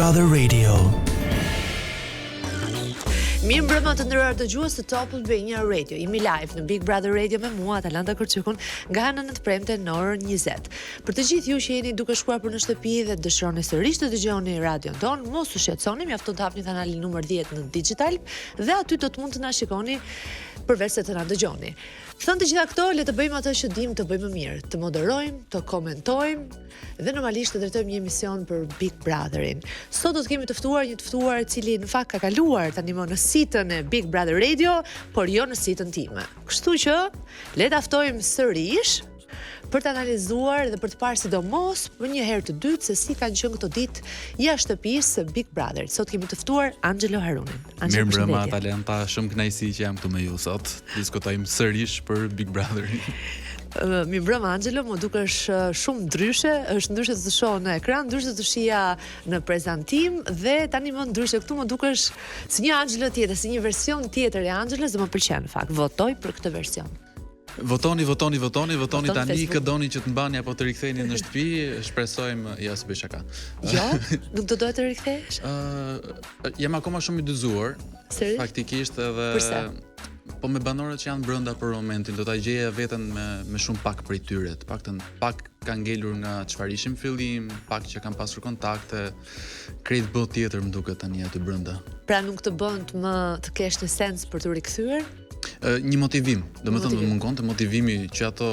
Brother Radio. Mirë mbrëma të nderuar dëgjues të Top Albania Radio. Jemi live në Big Brother Radio me mua Atalanta Kërçykun nga hënën të premte në orën 20. Për të gjithë ju që jeni duke shkuar për në shtëpi dhe dëshironi sërish të dëgjoni radion ton, mos u shqetësoni, mjafton të hapni kanalin numër 10 në Digital dhe aty do të mund të na shikoni përveç se të na dëgjoni. Thënë të gjitha këto, le të bëjmë atë që dim të bëjmë mirë, të moderojmë, të komentojmë dhe normalisht të drejtojmë një emision për Big Brotherin. Sot do të kemi të ftuar një të ftuar i cili në fakt ka kaluar tani më në sitën e Big Brother Radio, por jo në sitën time. Kështu që le ta ftojmë sërish për të analizuar dhe për të parë sidomos për një herë të dytë se si kanë qenë këto ditë jashtë shtëpisë së Big Brother. Sot kemi të ftuar Angelo Harunin. Mirë mbrëma Atalanta, shumë kënaqësi që jam këtu me ju sot. Diskutojmë sërish për Big Brother. Mi mbrëma Angelo, më dukesh shumë ndryshe, është ndryshe të shoh në ekran, ndryshe të shija në prezantim dhe tani më ndryshe këtu më dukesh si një Angelo tjetër, si një version tjetër e Angelos dhe më pëlqen në fakt. Votoj për këtë version. Votoni tani kë doni që të mbani apo të riktheheni në shtëpi, shpresojmë ja s'bëj shaka. Jo, nuk do dohet të rikthehesh? Jam akoma shumë i dyzuar. Seriozisht? Faktikisht edhe Përse? Po me banorët që janë brenda për momentin, do ta gjeja veten me shumë pak prej tyre. Të paktën pak kanë ngelur nga çfarë ishim fillim, pak që kanë pasur kontakte, krejt botë tjetër më duket tani aty brenda. Pra nuk të bën të kesh në sens për të rikthyer? Një motivim, domethënë më mungonte motivimi që ato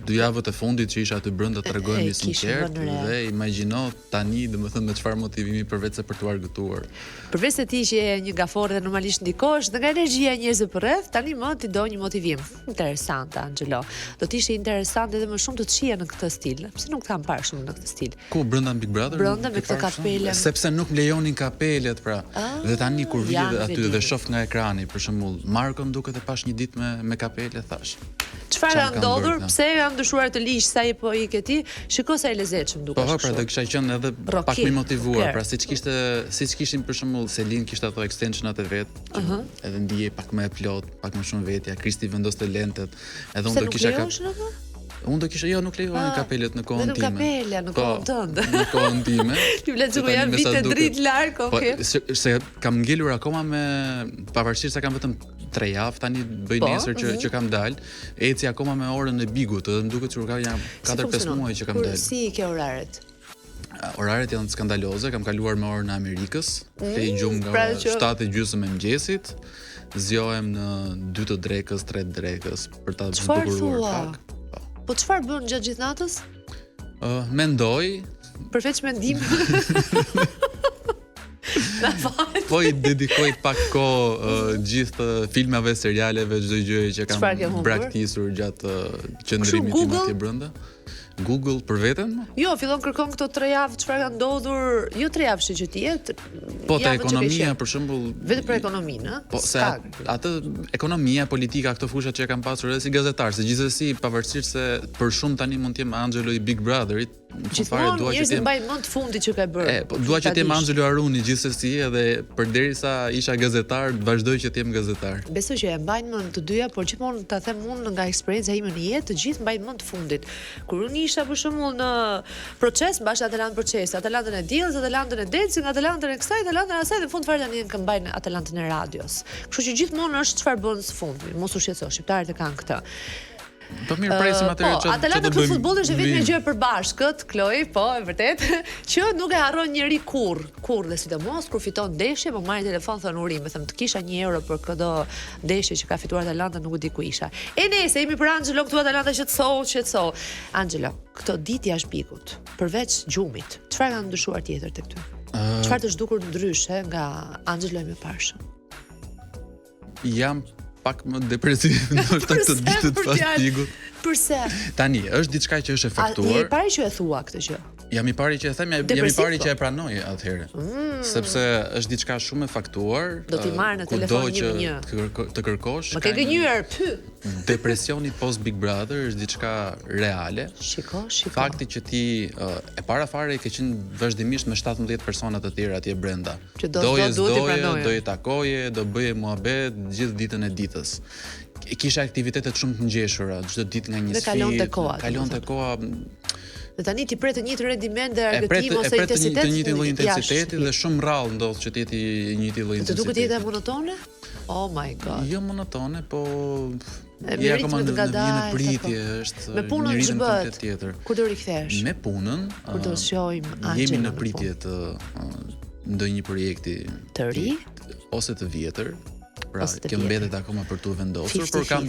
2 javët e fundit që isha aty brenda tregojmë sinqert dhe imagjino tani domethënë me çfarë motivimi përveç se për të argëtuar. Përveç se ti që je një gafor dhe normalisht ndikosh dhe nga energjia e njerëzve përreth, tani më ti do një motivim. Interesante Angelo. Do të ishte interesante edhe më shumë të çija në këtë stil. Pse nuk të kam parë shumë në këtë stil? Ku brenda Big Brother? Brenda me këtë kapelen. Sepse nuk lejonin kapelet pra. Dhe tani kur vije aty dhe shoh nga ekrani, për shembull, Marko duket e pash një ditë me kapele, thash. Çfarë ka ndodhur? Pse kanë dëshuar të ligjë sa i po iketi? Shiko sa i lezetshëm duket. Po, pra do kisha qenë edhe pak më motivuar, pra siç kishin për shembull Selin kishte ato extensionat e vet, edhe ndihej pak më e plot, pak më shumë vetja, Kristi vendoste lentet, edhe unë do kisha Unë do kisha nuk lejohen kapelet në kohën time. Në kapele, në kohën tënde. Në kohën time. Ti vlen që janë vite dritë larg, okay. Po, se kam ngelur akoma me pavarësisht se kam vetëm 3 javë tani bëj nesër që kam dal, eci akoma me orën e Bigut, edhe më duket që ka janë 4-5 muaj që kam dal. Si ke oraret? Oraret janë skandaloze, kam kaluar me orën e Amerikës, i gjum nga 7:30 e mëngjesit, zgjohem në 2 të drekës, 3 të drekës për ta zbukuruar pak. Po çfarë bën gjatë gjithë natës? Mendoj. Përveç mendim. Po i dedikoj pak kohë gjithë filmave, serialeve, çdo gjë që kam braktisur gjatë qëndrimit tim atje brenda. Google për veten? Jo, fillon kërkon këto 3 javë çfarë ka ndodhur, jo 3 javë që ti jetë. Po te ekonomia për shembull, vetëm për ekonominë, Po se atë ekonomia, politika, këto fushat që kam pasur edhe si gazetar, se gjithsesi pavarësisht se për shumë tani mund të jem Angelo i Big Brotherit, gjithmonë dua që të jem mbaj mend fundit që ka bërë. Po dua që të jem Angelo Haruni gjithsesi edhe përderisa isha gazetar, vazhdoj që të jem gazetar. Besoj që e mbajnë mend të dyja, por gjithmonë ta them unë nga eksperjenca ime në jetë, të gjithë mbajnë mend të fundit. Kur unë isha për shembull në proces, mbash Atalantë proces, Atalantën e diells, Atalantën e delsit, Atalantën e kësaj, Atalantën e asaj dhe në fund fare tani mbajnë Atalantën e radios. Kështu që gjithmonë është çfarë bën së fundmi. Mos u shqetëso, shqiptarët e kanë këtë. Po mirë presim atë që Atalanta për futboll është vetëm një gjë e përbashkët, Kloj, po, e vërtet, që nuk e harron njëri kurr dhe sidomos kur fiton ndeshje, më marrin telefon thon urim, them të kisha 1 euro për çdo ndeshje që ka fituar Atalanta, nuk e di ku isha. E nëse jemi për Angelo këtu Atalanta qetëso. Angelo, këto ditë jashtë Bigut, përveç gjumit, çfarë kanë ndryshuar tjetër tek ty? Çfarë të zhdukur ndryshe nga Angelo i mëparshëm? Jam pak më depresiv ndoshta këtë ditë të fastigut. Përse? Tani, është diçka që është e faktuar. Je i pari që e thua këtë gjë? Jam i pari që e them, jam i pari që e pranoj atëherë. Sepse është diçka shumë e faktuar. Do t'i marrë në telefon 111. Të kërkosh. Më ke gënjur, Depresioni post Big Brother është diçka reale. Shiko. Fakti që ti e para fare ke qenë vazhdimisht me 17 persona të tjerë atje brenda. Do i takoje, do bëje muhabet gjithë ditën e ditës. Kisha aktivitetet shumë të ngjeshura, çdo ditë nga një sfidë. Kalonte koha. Kalonte koha Dhe tani ti pret të njëjtin rendiment dhe argëtim ose intensitet. Të njëjtin lloj intensiteti dhe shumë rrallë ndodh që të jetë i njëjti lloj intensiteti. Të duket jeta monotone? Oh my god. Jo monotone, po ja akoma në pritje, është me punën një ritëm komplet tjetër. Kur do rikthesh? Me punën, kur do shohim Anxhelën. Jemi në pritje të ndonjë projekti të ri ose të vjetër. Pra, kjo mbetet akoma për tu vendosur, por kam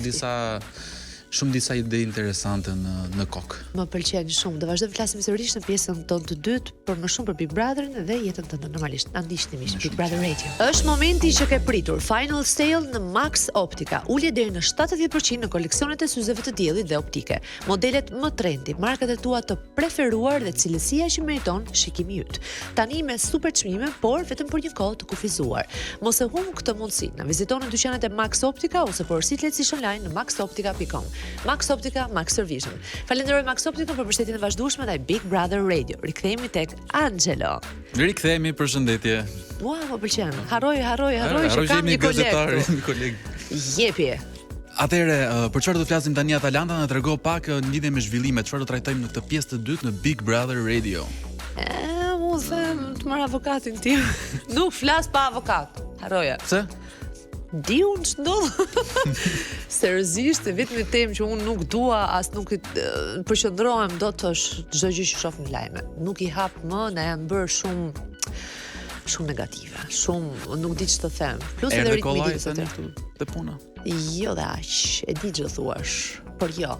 shumë disa ide interesante në kokë. Më pëlqen shumë. Do vazhdojmë të flasim sërish në pjesën tonë të dytë, por më shumë për Big Brotherin dhe jetën tënde normalisht. Na ndiqni miq Big Brother Radio. Është momenti që ke pritur. Final sale në Max Optika. Ulje deri në 70% në koleksionet e syzeve të diellit dhe optike. Modelet më trendy, markat e tua të preferuar dhe cilësia që meriton shikimi yt. Tani me super çmime, por vetëm për një kohë të kufizuar. Mos e humb këtë mundësi. Na vizitoni në dyqanet e Max Optika ose porositë lehtësisht online në maxoptika.com. Max Optica, Max Servision. Falenderoj Max Optica për mbështetjen e vazhdueshme ndaj Big Brother Radio. Rikthehemi tek Angelo. Rikthehemi, përshëndetje. Ua, më pëlqen. Harroj që kam një koleg. Jepi. Atëre, për çfarë do flasim tani? Atalanta na trego pak në lidhje me zhvillimet, çfarë do trajtojmë në këtë pjesë të dytë në Big Brother Radio. Mu them të marr avokatin tim. Nuk flas pa avokat. Harroja. Pse? Di unë që ndodhë. Seriozisht, vetëm një temë që unë nuk dua, as nuk përqendrohem do të është çdo gjë që shoh në lajme. Nuk i hap më, na janë bërë shumë negative. Shumë nuk di ç'të them. Plus edhe ritmi i ditës të puna. Jo dhe aq, e di ç'do thuash, por jo.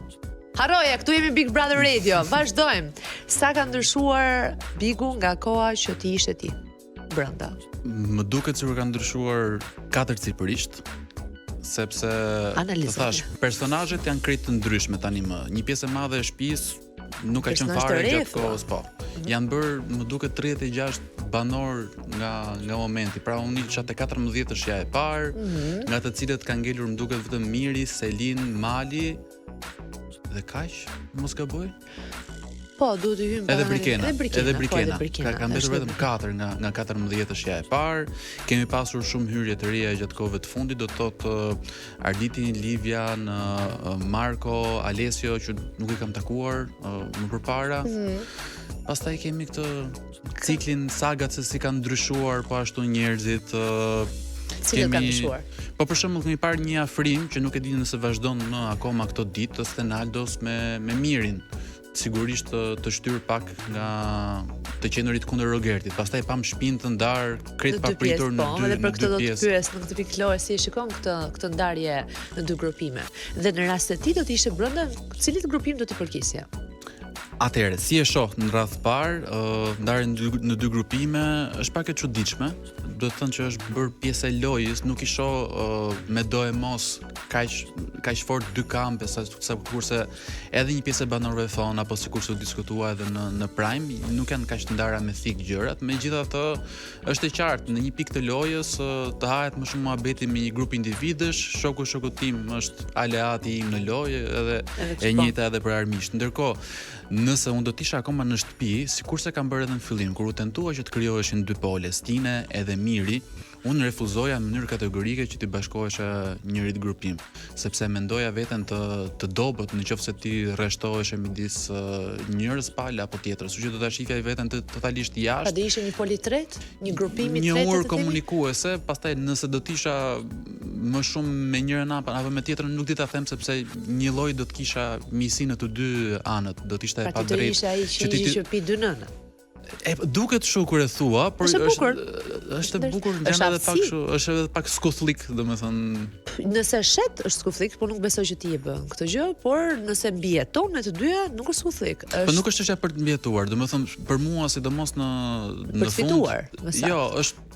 Harroja, këtu jemi Big Brother Radio. Vazhdojmë. Sa ka ndryshuar Bigu nga koha që ti ishe ti brenda? Më duket se ka ndryshuar 4-cilërisht, sepse thash, personazhet janë krejt të ndryshme tani më. Një pjesë e madhe e shtëpisë nuk ka qenë fare gjatë kohës, po. Janë bërë, më duket 36 banor nga momenti. Pra unë isha te 14 është ja e parë, nga të cilët kanë ngelur më duket vetëm Miri, Selin, Mali dhe kaq, mos gaboj. Po, duhet të hyjmë edhe Brikena. Ka mbetur vetëm 4 nga 14 është ja e parë. Kemi pasur shumë hyrje të reja gjatë kohëve të fundit, do të thotë Arditi, Livian, Marko, Alessio që nuk i kam takuar më përpara. Pastaj kemi këtë ciklin sagat se si kanë ndryshuar po ashtu njerëzit. Cilët kanë ndryshuar? Po për shembull kemi parë një afrim që nuk e di nëse vazhdon më akoma këto ditë të Stenaldos me Mirin. Sigurisht të shtyr pak nga të qenurit kundër Rogertit. Pastaj pam shpinë të ndar krejt papritur në dy pjesë. Edhe për këtë do të pyes në këtë pikë Lore si e shikon këtë ndarje në dy grupime. Dhe në rast se ti do të ishe brenda, cilit grupim do t'i përkisje? Atëherë, si e shoh në radh parë, ndarjen në dy grupime është pak e çuditshme. Do të thënë që është bërë pjesë e lojës, nuk i shoh me do e mos kaq fort dy kampe sa kurse edhe një pjesë e banorëve thon apo sikur se u diskutua edhe në Prime, nuk janë kaq të ndara me thik gjërat. Megjithatë, është e qartë në një pikë të lojës të hahet më shumë muhabeti me një grup individësh, shoku tim është aleati im në lojë edhe e njëjta edhe për armiqt. Ndërkohë, nëse unë do të isha akoma në shtëpi, sikurse kam bërë edhe në fillim, kur u tentua që të krijoheshin dy pole, Stine edhe Miri, unë refuzoja në mënyrë kategorike që të bashkohesha njërit grupim, sepse mendoja veten të dobët nëse ti rreshtohesh midis njërës palë apo tjetrës, kështu që do ta shifja veten totalisht jashtë. Pa do ishte një poli tret, një grupim i tretë. Një urë komunikuese, pastaj nëse do të isha më shumë me njërin apo me tjetrën, nuk di ta them sepse një lloj do të kisha misi në të dy anët, do të ishte e padrejtë. Që pi dy nëna. Duket shumë kur e thua, por është e bukur, gjana edhe pak kështu, është edhe pak skufllik, domethënë. Nëse shet është skufllik, por nuk besoj që ti e bën këtë gjë, por nëse mbijeton me të dyja, nuk është skufllik. Po nuk është çështja për të mbijetuar, domethënë për mua sidomos në fund. Jo, është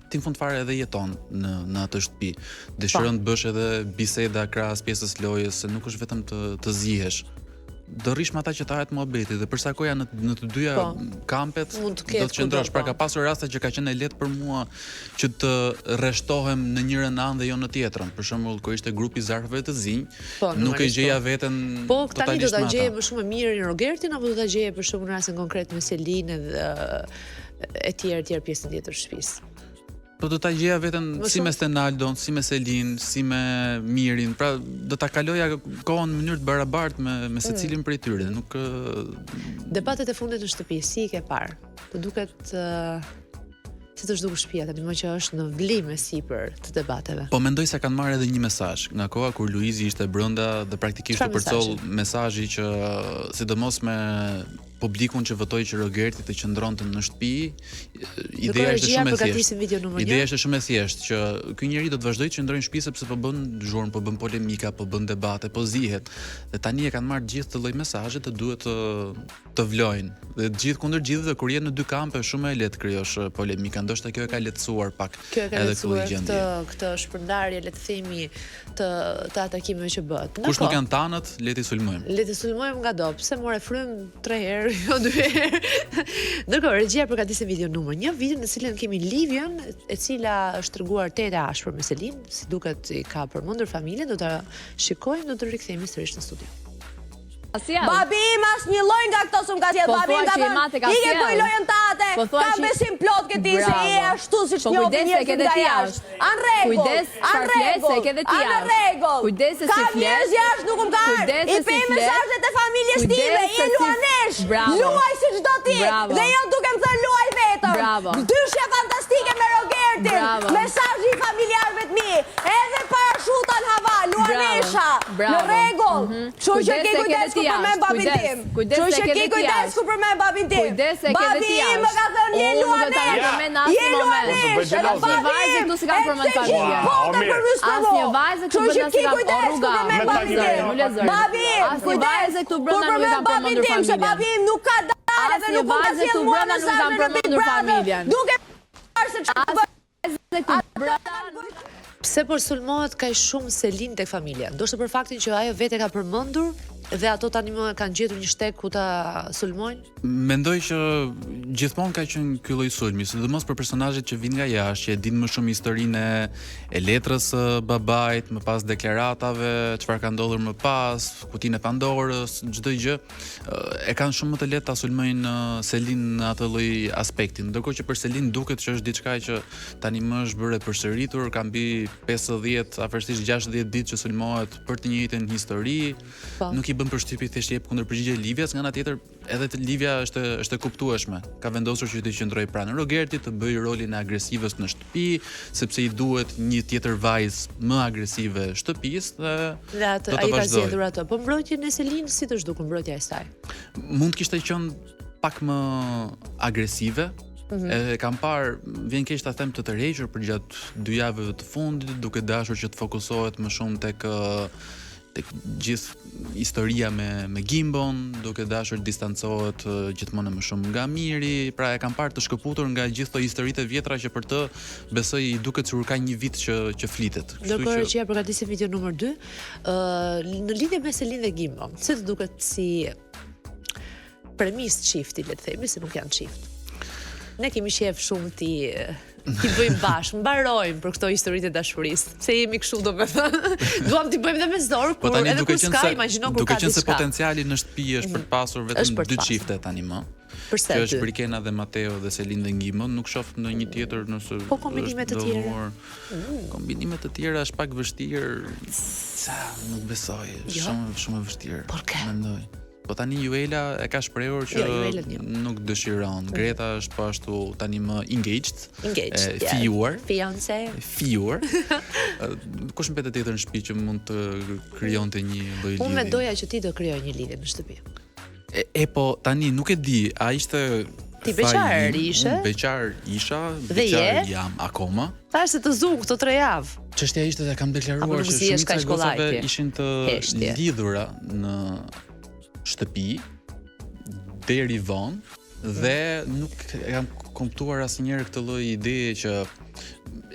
ti në fund fare edhe jeton në atë shtëpi. Dëshiron të bësh edhe biseda krahas pjesës lojës, se nuk është vetëm të zihesh. Do rrish me ata që të hahet muhabeti dhe përsa koja në të dyja kampet do të qëndrosh. Pra ka pasur raste që ka qenë lehtë për mua që të rreshtohem në njërin anë dhe jo në tjetrën. Për shembull, kur ishte grupi zarfëve të zinj, nuk e gjeja veten totalisht. Po tani do ta gjeje më shumë Mirin, Rogertin apo do ta gjeje për shembull në rastin konkret me Selin dhe etj pjesën tjetër të shtëpisë. Po do ta gjeja veten si me Stenaldon, si me Selin, si me Mirin, pra do ta kaloja kohën në mënyrë të barabartë me secilin prej tyre, nuk Debatet e fundit në shtëpi, si i ke parë? Të duket si të zhdukur shtëpia tani më që është në vlim e sipër të debateve. Po mendoj se kanë marrë edhe një mesazh nga koha kur Luizi ishte brenda dhe praktikisht u përcoll mesazhi që sidomos me publikun që votoi që Rogerti të qëndronte në shtëpi, ideja është shumë e thjeshtë. Ideja është shumë e thjeshtë që ky njeri do të vazhdojë të qëndrojë në shtëpi sepse po bën zhurmë, po bën polemika, po bën debate, po zihet. Dhe tani e kanë marrë gjithë të lloj mesazhe të duhet të vlojnë. Dhe gjithë kundër gjithë dhe kur jenë në dy kampe është shumë e lehtë krijosh polemika. Ndoshta kjo e ka lehtësuar pak edhe këtë shpërndarje, le të themi, të atakimeve që bëhet. Kush nuk janë tanët, le t'i sulmojmë. Le t'i sulmojmë nga do, pse more frym 3 herë, jo 2 herë. Ndërkohë, regjia përgatisi video numër 1, video në cilën kemi Livian, e cila është treguar tetë ashpër me Selin, si duket i ka përmendur familjen, do ta shikojmë, do të rikthehemi sërish në studio. Babi im as një loj nga këto s'm ka sjell. Babi im ka thënë, "Ike kuj lojën tate." Ka besim plot këti se je ashtu siç njohin njerëzit nga jashtë. An rregull. An rregull. Kujdes se si flet. Ka njerëz jashtë nuk më ka ardhur. I pe mesazhet e familjes time, je luanesh. Luaj si çdo ti. Dhe jo duke më thënë luaj vetëm. Dyshja fantastike me Rogertin. Mesazhi i familjarëve të mi. Edhe parashuta në hava, luanesha. Në rregull. Kështu që ke kujdes ku përmend babin tim. Kështu që ke kujdes ku përmend babin tim. Babi im më ka thënë je luanesh. Je luanesh. Asnjë vajzë këtu s'ka përmend familjen. Asnjë vajzë këtu brenda s'ka rruga. Babi im, asnjë vajzë këtu brenda nuk ka përmendur familjen. Se babi im nuk ka dalë dhe nuk ka sjell mua në përmendur familjen. Duke se Pse po sulmohet kaq shumë Selin tek familja? Ndoshta për faktin që ajo vetë ka përmendur dhe ato tani më kanë gjetur një shtek ku ta sulmojnë? Mendoj që gjithmonë ka qenë ky lloj sulmi, sidomos për personazhet që vijnë nga jashtë, që e dinë më shumë historinë e letrës së babait, më pas deklaratave, çfarë ka ndodhur më pas, kutinë e Pandorës, çdo gjë, e kanë shumë më të lehtë ta sulmojnë Selin në atë lloj aspekti. Ndërkohë që për Selin duket që është diçka që tani më është bërë përsëritur, ka mbi 50, afërsisht 60 ditë që sulmohet për të njëjtën histori. Nuk i bën përshtypje thjesht jep kundër përgjigje Livias, nga ana tjetër edhe Livia është e kuptueshme. Ka vendosur që të qëndrojë pranë Rogertit, të bëjë rolin e agresives në shtëpi, sepse i duhet një tjetër vajzë më agresive shtëpisë dhe ai ka zgjedhur atë. Po mbrojtjen e Selin si të zhdukur mbrojtja e saj? Mund kishte qenë pak më agresive. Kam parë, vjen keq ta them, të tërhequr për gjatë 2 javëve të fundit, duke dashur që të fokusohet më shumë tek gjithë historia me Gimbon, duke dashur të distancohet gjithmonë më shumë nga Miri, pra e kam parë të shkëputur nga gjithë këto historitë e vjetra që për të besoj i duket sikur ka një vit që flitet. Ndërkohë që ja përgatisi video numër 2, në lidhje me Selin dhe Gimbon, si të duket si premis çifti, le të themi, se nuk janë çift. Ne kemi shef shumë ti bëjmë bashkë, mbarojmë për këto historitë e dashurisë. Se jemi kështu domethënë. Duam ti bëjmë dhe me zor, kur edhe kur s'ka, imagjino kur ka diçka. Duke qenë se potenciali në shtëpi është për të pasur vetëm 2 çifte tani më. Që është Brikena dhe Mateo dhe Selin dhe Gimbon, nuk shoh ndonjë tjetër nëse po kombinime të tjera. Kombinime të tjera është pak vështirë. Nuk besoj, shumë e vështirë. Mendoj. Po tani Juela e ka shprehur që nuk dëshiron. Greta është po ashtu tani më engaged, fijuar. Fijuar. Kush mbetet tjetër në shtëpi që mund të krijonte një lloj lidhje? Unë mendoja që ti do krijoj një lidhje në shtëpi. Po tani nuk e di, a ishte ti beqar ishe? Beqar isha, beqar jam akoma. Thash se të zung këto 3 javë. Çështja ishte se kam deklaruar që shumica e gocave ishin të lidhura në shtëpi deri vonë dhe nuk kam kuptuar asnjëherë këtë lloj ideje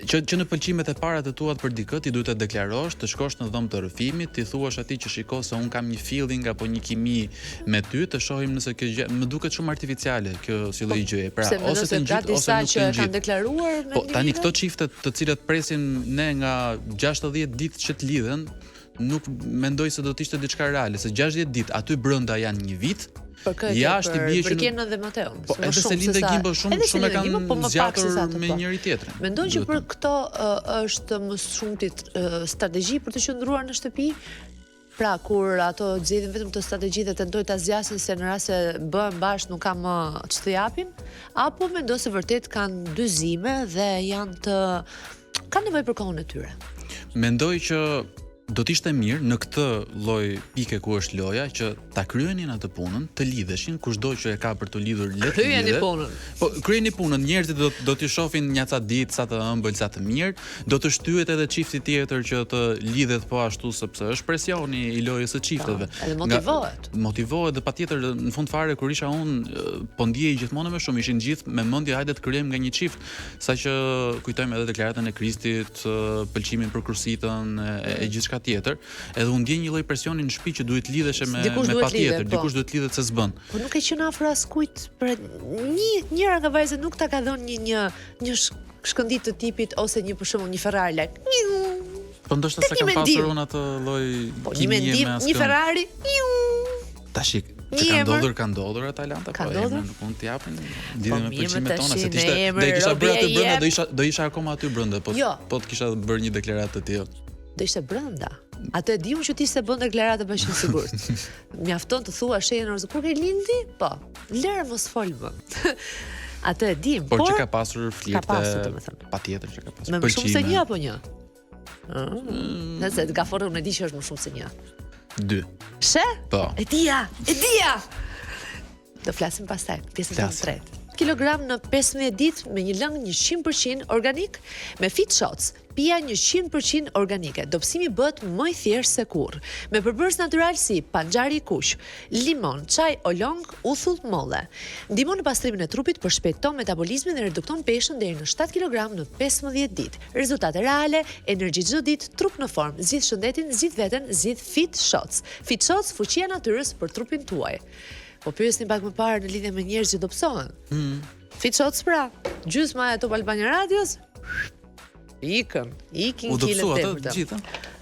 që në pëlqimet e para të tua për dikë ti duhet të deklarosh, të shkosh në dhomë të rrëfimit, ti thuash atij që shiko se un kam një feeling apo një kimi me ty, të shohim nëse kjo gjë më duket shumë artificiale kjo si lloj gjëje. Pra ose të ngjit ose nuk të ngjit. Kanë deklaruar me po tani këto çifte të cilët presin ne nga 60 ditë që të lidhen, nuk mendoj se do të ishte diçka reale, se 60 ditë aty brenda janë një vit, Jashtë i bie që Kenën dhe Mateon. Po edhe Selin dhe Gimbo shumë e kanë zgjatur me njëri tjetrin. Mendon që për këto është më shumti strategji për të qëndruar në shtëpi? Pra, kur ato zgjedhin vetëm këtë strategji dhe tentojnë ta zgjasin se në rast se bëhen bashkë nuk ka më ç'të japin, apo mendon se vërtet kanë dyzime dhe kanë nevojë për kohën e tyre? Mendoj që do t'ishte mirë në këtë lloj pike ku është loja që ta kryenin atë punën, të lidheshin, kushdo që e ka për të lidhur le të lidhet. punën. Po kryeni punën, njerëzit do t'i shohin një ca ditë sa të ëmbël, sa të mirë, do të shtyhet edhe çifti tjetër që të lidhet po ashtu sepse është presioni i lojës së çifteve. Edhe motivohet. Motivohet dhe patjetër në fund fare kur isha unë po ndiej gjithmonë më shumë, ishin gjithë me mendje hajde të kryejmë nga një çift, saqë kujtojmë edhe deklaratën e Kristit, pëlqimin për kursitën e gjithçka tjetër, edhe unë ndjej një lloj presioni në shtëpi që duhet lidheshe me patjetër, dikush duhet lidhet se s'bën. Po nuk e qenë afër askujt për njëra nga vajzat nuk ta ka dhënë një shkëndit të tipit ose një për shembull një Ferrari like. Po ndoshta s'e kam pasur unë atë lloj kimie me asgjë. Një Ferrari. Tash ka ndodhur Atalanta, po emrin nuk mund t'i japin lidhje me pëlqimet tona se do i kisha bërë aty brenda, do isha akoma aty brenda, po të kisha bërë një deklaratë të tillë. Do ishte brenda. Atë e diun që ti se bën deklaratë pa qenë sigurt. Mjafton të thua shenjën ose kur ke lindi? Po. Lëre mos fol më. Atë e dim, por që ka pasur flirte, patjetër që ka pasur. Më shumë se një apo një? Nëse të gaforë unë e di që është më shumë se një. 2. She? Po. E dia. Do flasim pastaj, pjesën e tretë. Kilogram në 15 ditë me një lëng 100% organik me Fit Shots, pija 100% organike. Dobësimi bëhet më i thjeshtë se kurrë. Me përbërës natyral si panxhari i kuq, limon, çaj olong, uthull, molle. Ndihmon në pastrimin e trupit, përshpejton metabolizmin dhe redukton peshën deri në 7 kg në 15 ditë. Rezultate reale, energji çdo ditë, trup në formë, zgjidh shëndetin, zgjidh veten, zgjidh Fit Shots. Fit Shots, fuqia e natyrës për trupin tuaj. Po pyesni pak më parë në lidhje me njerëz që dobësohen. Fit Shots pra, gjysma e Top Albania Radios. Ikin kilën tepër. Të gjitha.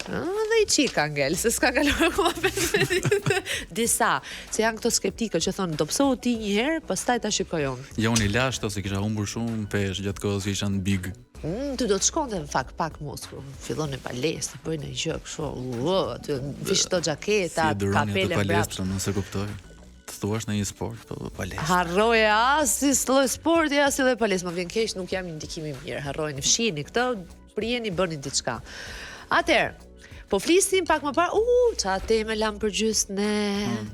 Dhe i qika ngel, se s'ka kaluar akoma 15 ditë. Disa, se janë këto skeptikët që thonë dobësohu ti një herë, pastaj ta shikoj unë. Ja unë i lasht ose kisha humbur shumë pesh gjatë kohës që isha në big. Ty do të shkonte në fakt pak muskul. Fillon në palestë, bëj në gjë kështu. Aty vishto xhaketa, kapele palestra, nëse kuptoj. Thuash në një sport, po palestra. Harroje as si lloj sporti, as si lloj palestra, më vjen keq, nuk jam një ndikim i mirë. Harrojeni, fshiheni këtë, prijeni, bëni diçka. Atëherë, po flisnim pak më parë, ç'a teme lam për gjysmë ne.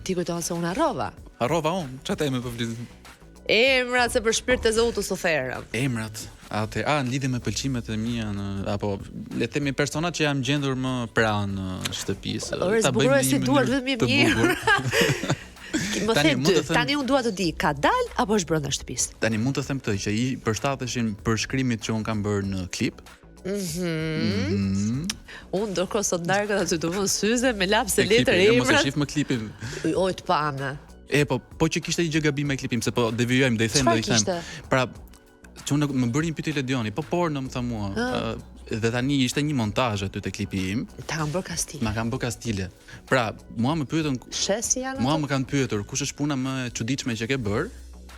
Ti kujton se unë harrova. Harrova unë, ç'a teme po flisim? Emrat se për shpirt të Zotit u therrëm. Emrat. Në lidhje me pëlqimet e mia apo le të themi personat që jam gjendur më pranë shtëpisë. Ta bëjmë si duart vetëm mirë. Më the tani unë dua të di, ka dal apo është brenda shtëpisë? Tani mund të them këtë që i përshtateshin për shkrimit që un kam bërë në klip. Unë ndërkohë sot ndarkat aty të vën syze me lapse letër emrat. Mos e shif më klipin. Oj të pamë. Po që kishte një gjë gabim me klipin, se po devijojmë, do i them. Pra, që unë më bëri një pyetje Ledioni, po porno më tha mua. Dhe tani ishte një montazh aty te klipi im. Ta kam bërë kastile. Ma kam bërë kastile. Pra, mua më pyetën, shesi janë. Mua më kanë pyetur kush është puna më e çuditshme që ke bër?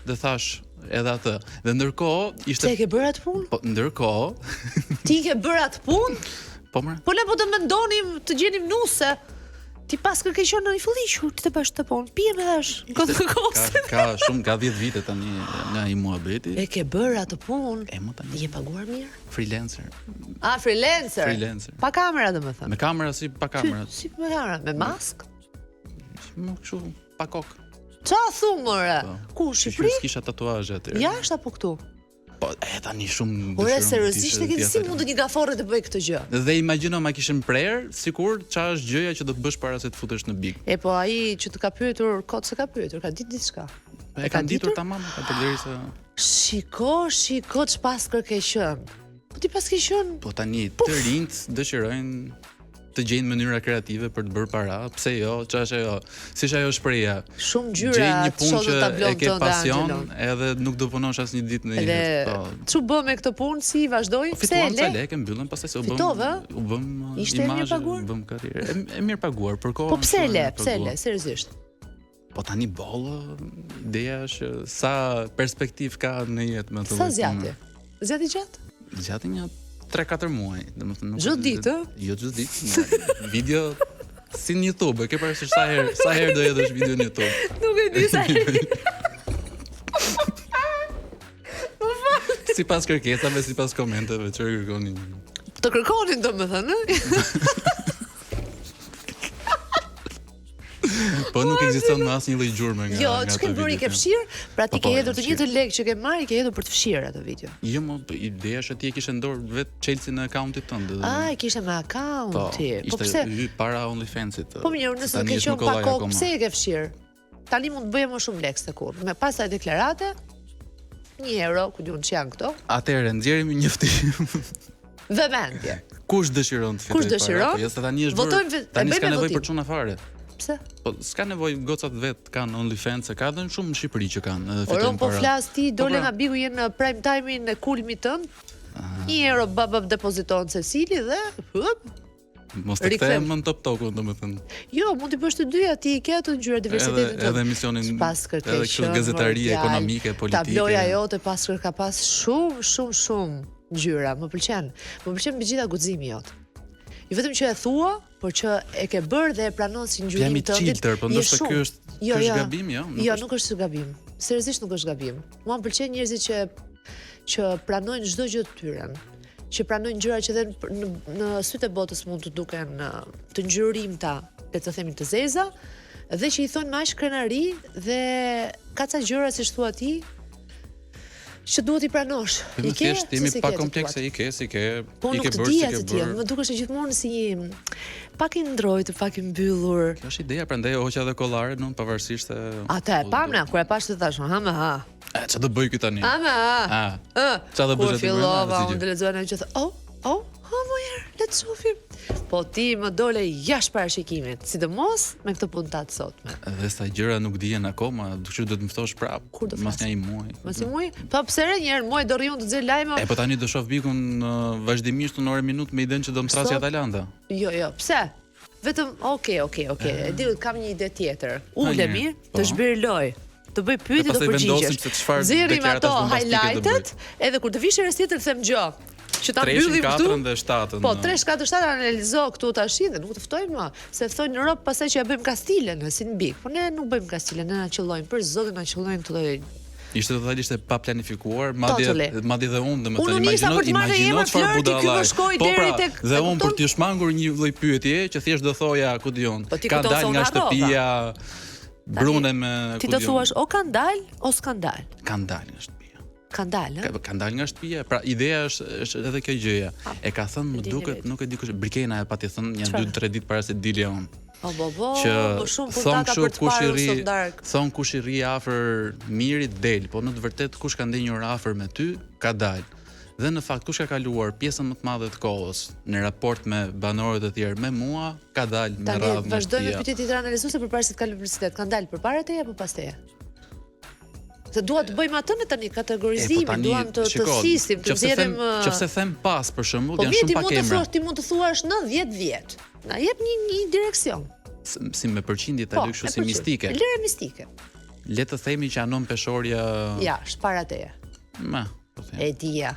Dhe thash edhe atë. Dhe ndërkohë ishte. Ti e ke bërë atë punë? Po, ndërkohë. Ti ke bërë atë punë? Po më. Po ne po të mendonim të gjenim nuse. Ti pas kërke qenë në një fëlliqur, ti të bësh të punë. Pije me dash. Ka 10 vite tani nga i muhabeti. E ke bërë atë punë? Mo tani. Je paguar mirë? Freelancer. Freelancer. Pa kamera domethënë. Me kamera si pa kamera. Si me kamera, me mask? Më kështu pa kokë. Ça thumore? Ku Shqipëri? Kisha tatuazhe aty. Jashtë apo këtu? Po, tani shumë. Ore, seriozisht e ke si mund të një gafore të bëj këtë gjë? Dhe imagjino ma kishin prerë, sikur ç'a është gjëja që do të bësh para se të futesh në big. Po ai që të ka pyetur, kot se ka pyetur, ka ditë diçka. E ka ditur tamam, atë derisa. Shiko, ç'pas kërke qen. Po ti pas ke qen? Po tani të rinjt dëshirojnë të gjejnë mënyra kreative për të bërë para, pse jo, ç'është ajo? Si është ajo shpreha? Shumë gjyra të shohë tablon e ke pasion, edhe nuk do punosh asnjë ditë në jetë. Ç'u bë me këtë punë, si vazhdoi? Pse lekë mbyllën, pastaj se u bëm imazh, u bëm karrierë. E mirë paguar për kohën. Po pse le, seriozisht? Po tani bollë, ideja është sa perspektiv ka në jetë me të Sa zjati? Zjati gjatë? Zjati një 3-4 muaj, domethënë. Çdo ditë? Jo çdo ditë. Video si në YouTube, e ke parasysh sa herë do hedhësh video në YouTube? Nuk e di sa herë. Sipas kërkesave, sipas komenteve, çfarë kërkonin? Të kërkonin domethënë, Po nuk ekziston më asnjë lloj gjurme nga Jo, nga ç'ke ato bërë i ke video. fshir, pra ti Po, ke po, hedhur të fshir. njëjtën lekë që ke marrë, ke hedhur për të fshirë ato video. Jo, më ideja është ti e kishe ndor vetë Chelsea në accountit tënd. Ah, e kishe me akaunti. Po ishte pse? hy para OnlyFansit. Po mirë, nëse tani ke është qenë në pa kollaj kokë, akoma. pse e ke fshir? Tani mund të bëje më shumë lekë se kur. Me pas asaj deklarate, 1 euro, ku diun ç'janë këto? Atëherë nxjerrim një njoftim. Vëmendje. Kush dëshiron të fitojë? Kush dëshiron? Po jo se tani është Votojmë bërë. e Tani bëjmë s'ka nevojë votim. për çuna fare. Pse? Po s'ka nevojë, gocat vet kanë OnlyFans, se ka dhënë shumë në Shqipëri që kanë, edhe Oro, fitojnë po para. flas ti, dole pra. nga bigu jenë në prime time-in në kulmit tënd. 1 euro babab depoziton Cecili dhe hop. Mos të Rikthem. kthehem më në top tokun, domethënë. Jo, mund të bësh të dyja, ti ke ato ngjyra diversitetin Edhe emisionin pas edhe kështu gazetari ekonomike, politike. Tabloja jote pas ka pas shumë ngjyra, më pëlqen. Më pëlqen mbi gjitha guximi jot. Jo vetëm që e thua, por që e ke bërë dhe e pranon si ngjyrim Jam i tëndit. chilter, po ndoshta ky është gabim, jo? Jo, nuk është gabim. Seriozisht nuk është gabim. Mua më pëlqen njerëzit që pranojnë çdo gjë të tyren, që pranojnë gjëra që dhe në sytë e botës mund të duken të ngjyrimta, le të themi të zeza, dhe që i thonë me aq krenari dhe ka ca gjëra siç thua ti, që duhet i pranosh. Më thjesht jemi pa komplekse, i ke, Po i nuk ke të bërë, dija si ke të tjerë, bërë. më dukesh gjithmonë si pak i ndrojtur, pak i mbyllur. Kjo është ideja, prandaj hoqja edhe kollare, non pavarësisht se Atë e pam na, kur e pash të thash, ha. ç'a do bëj ky tani? Ha. Ç'a do bësh Kur aty? fillova, unë të lexoja që mojer, le të shohim. Po ti më dole jashtë parashikimit, sidomos me këtë puntat sotme. Edhe sa gjëra nuk dihen akoma, duhet të më ftosh prap. Kur do Mas flasim? një muaj. Mos i muj? Po pse re një herë muaj do rriun të nxjerr lajme? E po tani do shoh bikun vazhdimisht në orë minutë me idenë që do më trasë Sot? Atalanta. Jo, pse? Vetëm, okay. E di, kam një ide tjetër. Ulemi, Po. të zhbirloj, të bëj pyetje Dhe do pastaj vendosim përgjigjesh. se çfarë Nxjerrim ato deklaratash bombastike do highlightet, edhe kur të vish herë tjetër them gjë. Që ta 3, mbyllim 4 këtu. dhe 7. Po, 3, 4, 7 analizo këtu tash dhe nuk të ftojmë më, se thonë në Europë pastaj që ja bëjmë Kastilen, si në bik. Po ne nuk bëjmë Kastilen, ne na qellojmë për zotin, na qellojnë këto lloj. Ishte totalisht e pa planifikuar, Totally. madje dhe unë, Unë domethënë nisa për të marrë emër çfarë Florti, ky budallaj. më shkoi Po deri pra, tek- dhe e unë për kupton? t'i shmangur një lloj pyetje që thjesht do thoja, ku diun, Po ti ka kupton se dalë unë nga harrova. shtëpia brune me Ti ku do diun. thuash o skandal o skandal. Kanë dalë nga shtëpia. Kanë dalë, ë? Kanë dalë nga shtëpia. Pra ideja është edhe kjo gjëja. E ka thënë më dini duket, vetë. nuk e di kush, Brikena e pati thënë një Çfarë? 2-3 ditë para se dilja unë. Po, Që më shumë thon puntata kështu për të kush i parë rri, sot dark. thon kush i rri afër mirit del, po në të vërtetë kush ka ndenjur afër me ty, ka dalë. Dhe në fakt kush ka kaluar pjesën më të madhe të kohës në raport me banorët e tjerë me mua, ka dalë me Tani radhë nga vazhdojmë me shtëpia. pyetjet tjetra analizuese përpara se të kalojmë në publicitet. Kanë dalë përpara teje apo pas teje? Se dua të bëjmë atë në tani kategorizimin, duam të thisim, të nxjerrim. Qofse them pas për shembull, Po janë mirë, ti shumë pak mund të emra. thuash, ti mund të thuash 9-10 vjet. Na jep një direksion. Si me përqindje ta lë kështu si mistike. Lëre mistike. Le të themi që anon peshorja. Ja, para teje. Ma, po them. E dija.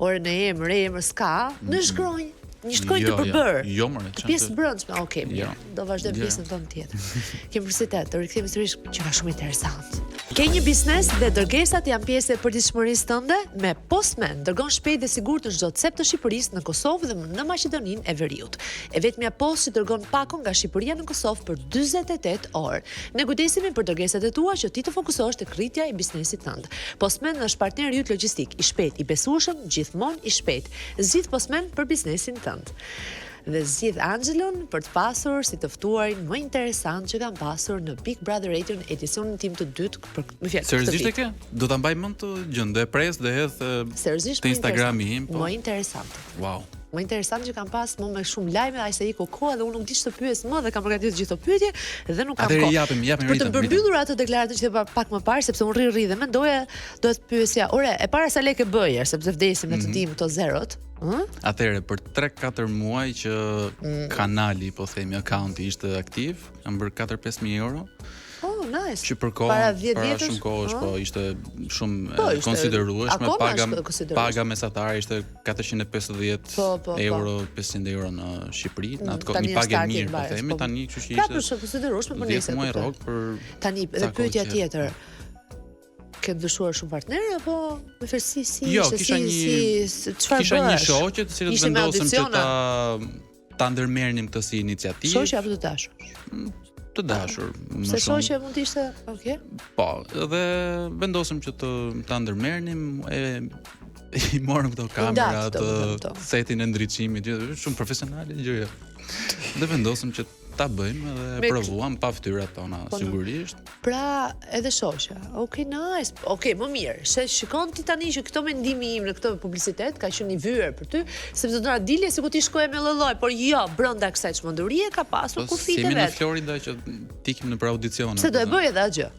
Ore në emër s'ka, në shkronjë. Një shkronjë të përbër. Jo, more. Të pjesë brendshme. Okej, mirë. Jo. Do vazhdojmë Jo. pjesën tonë tjetër. Kemi përsëritet, të rikthehemi sërish që ka shumë interesant. Ke një biznes dhe dërgesat janë pjesë e përditshmërisë tënde? Me Postman dërgon shpejt dhe sigurt në çdo cep të Shqipërisë në Kosovë dhe në Maqedoninë e Veriut. E vetmja postë që dërgon pakon nga Shqipëria në Kosovë për 48 orë. Ne kujdesemi për dërgesat e tua që ti të fokusohesh tek rritja e biznesit tënd. Postman është partneri yt logjistik, i shpejt, i besueshëm, gjithmonë i shpejt. Zgjidh Postman për biznesin tënd. Dhe zgjidh Angelon për të pasur si të ftuarin më interesant që kam pasur në Big Brother Radio në edicionin tim të dytë më fjalë. Seriozisht e ke? Do ta mbaj mend të gjën, do e pres dhe hedh Seriozisht te Instagrami im, po. Më interesante. Wow. Më interesant që kam pas më me shumë lajme, ai se i koha dhe unë nuk di ç'të pyes më dhe kam përgatitur gjithë këto pyetje dhe nuk kam Atëherë kohë. japim Për të ritëm. përmbyllur ato deklaratë që dhe pak më parë, sepse unë rri dhe mendoja do të pyesja, ore, e para sa lekë bëjer, sepse vdesim me të dim këto zerot, ë? Atëherë për 3-4 muaj që kanali, po themi, accounti ishte aktiv, kam bërë 4-5.000 euro. nice. Që për kohë, para shumë kohësh, po ishte shumë konsiderueshme, paga mesatare ishte 450 euro, 500 euro në Shqipëri, në atë kohë një pagë mirë, po themi, tani kështu që ishte. Pra për konsiderueshme, po nice. 10 muaj rrok për tani edhe pyetja tjetër. Ke ndryshuar shumë partnerë apo me fërsi kisha një shoqe të cilët vendosëm që ta ndërmerrnim këtë si iniciativë. Shoqe apo të dashur? Të dashur. Se shoqe mund të ishte, okay? Po, dhe vendosëm që ta ndërmerrnim, i morëm këto kamera të setin e ndriçimit, shumë profesionale gjëja. Dhe vendosëm që ta bëjmë dhe provuam pa fytyrat tona sigurisht. Pra, edhe shoqja. Okej, nice. Okej, më mirë. Shikon ti tani që këto mendimi im në këtë publicitet ka qenë i vyer për ty, sepse do na dilje sikur ti shkoje me lloj, por jo, brenda kësaj çmendurie ka pasur kufite vet. Jemi në Florida që tikim në për audicione. Se do e bëj edhe agjë.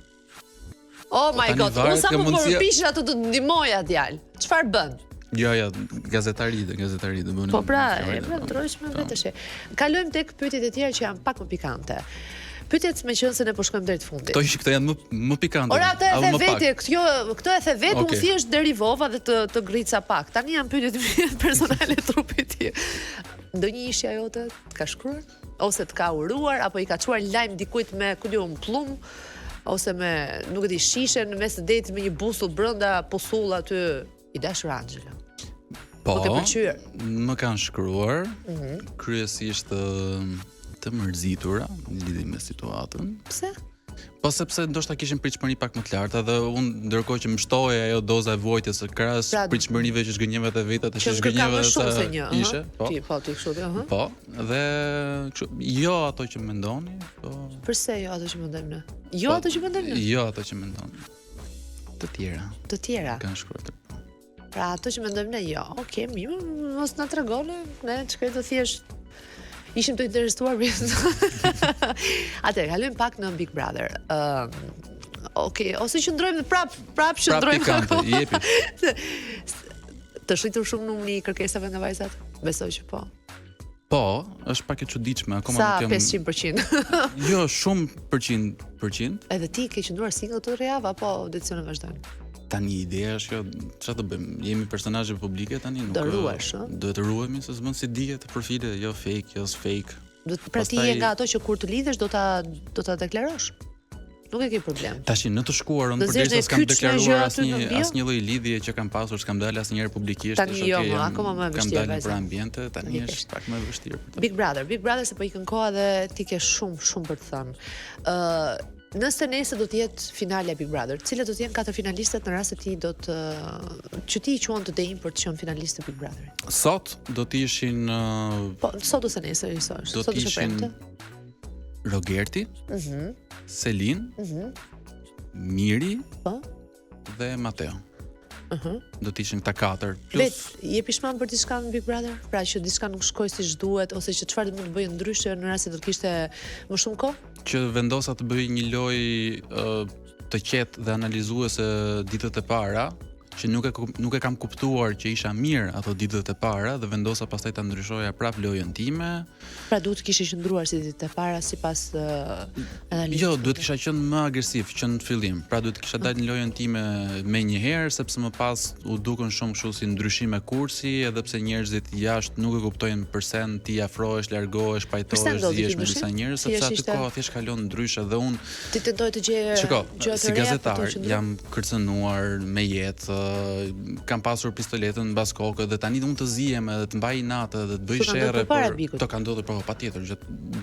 Oh my god, unë sa më përpisha të ndihmoja djalë. Çfarë bën? Jo, gazetari do bënë. Po pra, ndryshme vetësh. Kalojmë tek pyetjet e tjera që janë pak më pikante. Pyetjet me qenë se ne po shkojmë drejt fundit. Këto janë më pikante. Ora, atë e the vetë, këto e the vetë, unë thjesht derivova dhe të ngrica pak. Tani janë pyetjet personale trupit tim. Ndonjë ishja jote ka shkruar ose të ka uruar apo i ka çuar lajm dikujt me plum ose me, nuk e di, shishe në mes të detit me një busull brenda posull aty i dashur Angela. Po, më kanë shkruar, kryesisht të mërzitura në lidhje me situatën. Pse? Po sepse ndoshta kishin pritshmëri pak më të larta dhe unë ndërkohë që më shtoi ajo doza e vojtjes së krahas pritshmërive që zgënjeve të vetat e që zgënjeve sa ishte. Ti po ti kështu, Po, dhe jo ato që mendoni, po. Pse jo ato që mendojmë ne? Jo ato që mendojmë ne? Jo ato që mendoni. Të tjera. Të tjera. Kanë shkruar. Pra ato që mendojmë ne, jo, okej, mirë, mos na tregoni, ne çka do thjesht ishim të interesuar për. Atëherë, kalojmë pak në Big Brother. Okej, ose qëndrojmë prap qëndrojmë. Prap pikante, jepi. Të shritur shumë numri i kërkesave nga vajzat? Besoj që po. Po, është pak e çuditshme, akoma nuk jam 500%. Jo, shumë %. Edhe ti ke qëndruar single të rjava apo audicione vazhdojnë? Tani ideja është kjo, çfarë do bëjmë? Jemi personazhe publike tani, nuk do ruhesh, ëh? Duhet të ruhemi se s'mund si dihet profile, jo fake, jo fake. Pra ti je nga ato që kur të lidhesh do ta deklarosh. Nuk e ke problem. Tash në të shkuarën përderisa s'kam deklaruar asnjë lloj lidhje që kam pasur, s'kam dalë asnjëherë publikisht. Tani jo, akoma më vështirë. Kam dalë për ambiente, tani është pak më vështirë. Big Brother se po ikën koha dhe ti ke shumë për të thënë. Nëse nesër do të jetë finalja Big Brother, cilat do të jenë 4 finalistët në rast se ti do të që ti i quan të dejmë për të qenë finalistë Big Brother? Sot do të ishin po sot ose nesër i sosh. Do të ishin Rogerti, Selin, Miri, dhe Mateo. Do të ishin këta 4 plus. Je pishman për diçka në Big Brother? Pra që diçka nuk shkoj siç duhet ose që çfarë mund të bëjë ndryshe në rast se do të kishte më shumë kohë? Që vendosa të bëj një lojë të qetë dhe analizuese ditët e para, që nuk e kam kuptuar që isha mirë ato ditët e para dhe vendosa pastaj ta ndryshoja prap lojën time. Pra duhet kishe qëndruar si ditët e para sipas analizës. Jo, duhet kisha qenë më agresiv që në fillim. Pra duhet kisha dalë në lojën time me një herë sepse më pas u dukën shumë kështu si ndryshime kursi, edhe pse njerëzit jashtë nuk e kuptojnë përse ti afrohesh, largohesh, pajtohesh, zihesh me disa njerëz, sepse aty koha thjesht kalon ndryshe dhe unë ti tentoj të gjej gjë të re. Si gazetar jam kërcënuar me jetë, kam pasur pistoletën mbas kokë dhe tani unë të zihem edhe të mbaj natë dhe të bëj sherrë për to ka ndodhur po patjetër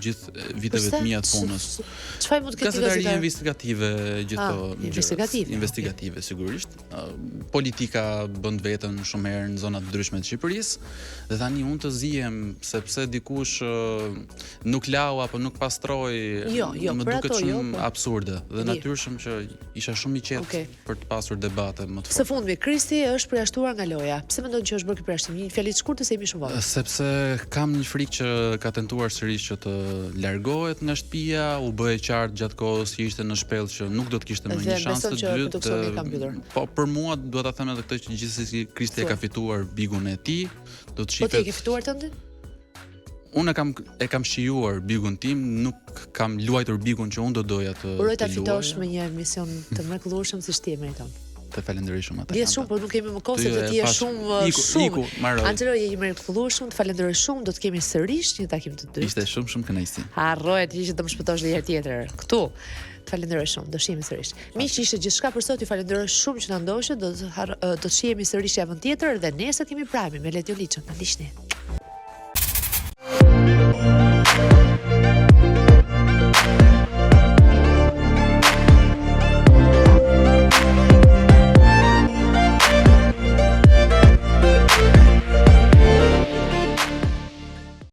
gjithë viteve të mia të punës. Çfarë mund të ketë gazetari investigative gjithë investigative sigurisht. Politika bën vetën shumë herë në zona të ndryshme të Shqipërisë dhe tani unë të zihem sepse dikush nuk lau apo nuk pastroi, më duket shumë absurde dhe natyrshëm që isha shumë i qetë për të pasur debate më të forta. Së fundmi, Kristi është përjashtuar nga loja. Pse mendon që është bërë ky përjashtim? Një fjalë të shkurtër se jemi shumë vonë. Sepse kam një frikë që ka tentuar sërish që të largohet nga shtëpia, u bë e qartë gjatë kohës që ishte në shpellë që nuk do të kishte më një shans të dytë. Po për mua duhet ta them edhe këtë që gjithsesi Kristi e ka fituar bigun e tij. Do të shihet. Po ti e ke fituar tëndin? Unë e kam shijuar bigun tim, nuk kam luajtur bigun që unë do doja të luaj. Uroj ta fitosh me një emision të mrekullueshëm si ti e meriton. Të falenderoj shumë atë. Dihet shumë, por nuk kemi më kohë sepse ti je shumë. Angelo, je i mrekullueshëm, të falenderoj shumë, do të kemi sërish një takim të dytë. Ishte shumë kënaqësi. Harroje ti që do më shpëtosh edhe herë tjetër këtu. Të falenderoj shumë, do shihemi sërish. Miq, ishte gjithçka për sot, ju falenderoj shumë që na ndoqët, do të shihemi sërish javën tjetër dhe nesër kemi Prime me Ledi Oliçën, na ndiqni.